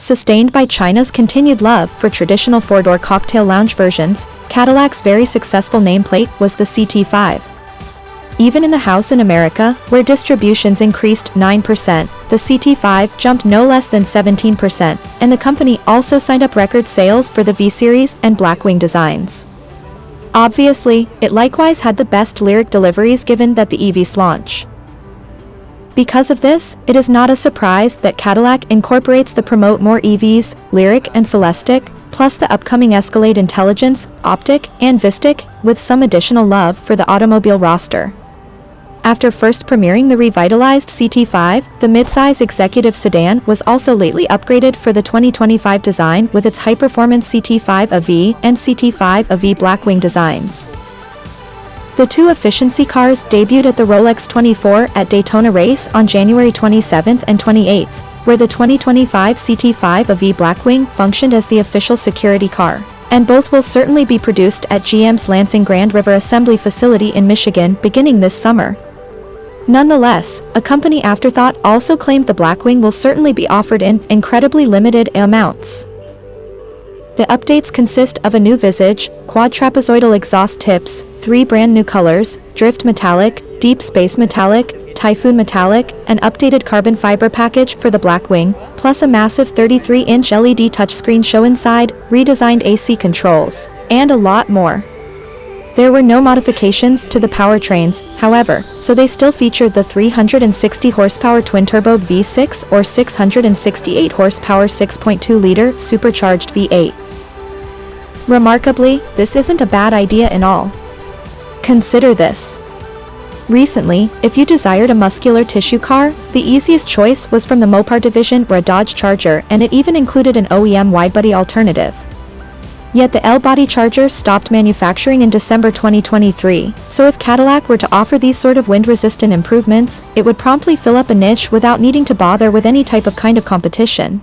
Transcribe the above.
Sustained by China's continued love for traditional four-door cocktail lounge versions, Cadillac's very successful nameplate was the CT5. Even in the house in America, where distributions increased 9%, the CT5 jumped no less than 17%, and the company also signed up record sales for the V-Series and Blackwing designs. Obviously, it likewise had the best lyric deliveries given that the EV's launch. Because of this, it is not a surprise that Cadillac incorporates the Promote More EVs, Lyric and Celestiq, plus the upcoming Escalade Intelligence, Optic, and Vistic, with some additional love for the automobile roster. After first premiering the revitalized CT5, the midsize executive sedan was also lately upgraded for the 2025 design with its high-performance CT5 V and CT5 V Blackwing designs. The two efficiency cars debuted at the Rolex 24 at Daytona race on January 27 and 28, where the 2025 CT5 V Blackwing functioned as the official security car, and both will certainly be produced at GM's Lansing Grand River Assembly Facility in Michigan beginning this summer. Nonetheless, a company afterthought also claimed the Blackwing will certainly be offered in incredibly limited amounts. The updates consist of a new visage, quad trapezoidal exhaust tips, 3 brand new colors, Drift Metallic, Deep Space Metallic, Typhoon Metallic, an updated carbon fiber package for the Blackwing, plus a massive 33-inch LED touchscreen show inside, redesigned AC controls, and a lot more. There were no modifications to the powertrains, however, so they still featured the 360 horsepower twin-turbo V6 or 668 horsepower 6.2-liter supercharged V8. Remarkably, this isn't a bad idea at all. Consider this. Recently, if you desired a muscular tissue car, the easiest choice was from the Mopar division or a Dodge Charger, and it even included an OEM widebody alternative. Yet the L-body Charger stopped manufacturing in December 2023, so if Cadillac were to offer these sort of wind-resistant improvements, it would promptly fill up a niche without needing to bother with any type of competition.